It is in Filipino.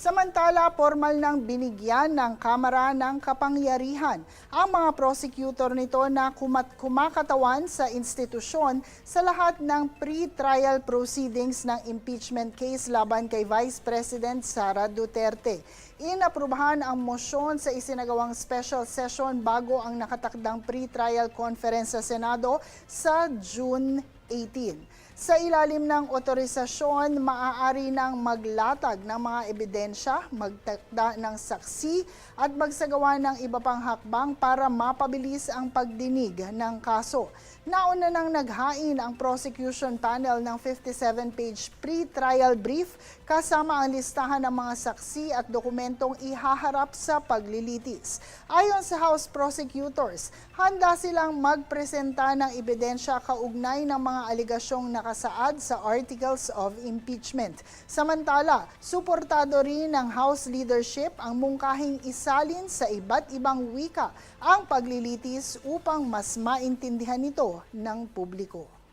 Samantala, formal nang binigyan ng Kamara ng kapangyarihan ang mga prosecutor nito na kumakatawan sa institusyon sa lahat ng pre-trial proceedings ng impeachment case laban kay Vice President Sara Duterte. Inaprubahan ang mosyon sa isinagawang special session bago ang nakatakdang pre-trial conference sa Senado sa June 18. Sa ilalim ng otorisasyon, maaari nang maglatag ng mga ebidensya, magtakda ng saksi at magsagawa ng iba pang hakbang para mapabilis ang pagdinig ng kaso. Nauna nang naghain ang prosecution panel ng 57-page pre-trial brief kasama ang listahan ng mga saksi at dokumentong ihaharap sa paglilitis. Ayon sa House prosecutors, handa silang magpresenta ng ebidensya kaugnay ng mga aligasyong nakasaad sa Articles of Impeachment. Samantala, suportado rin ng House leadership ang mungkahing isalin sa iba't ibang wika ang paglilitis upang mas maintindihan ito ng publiko.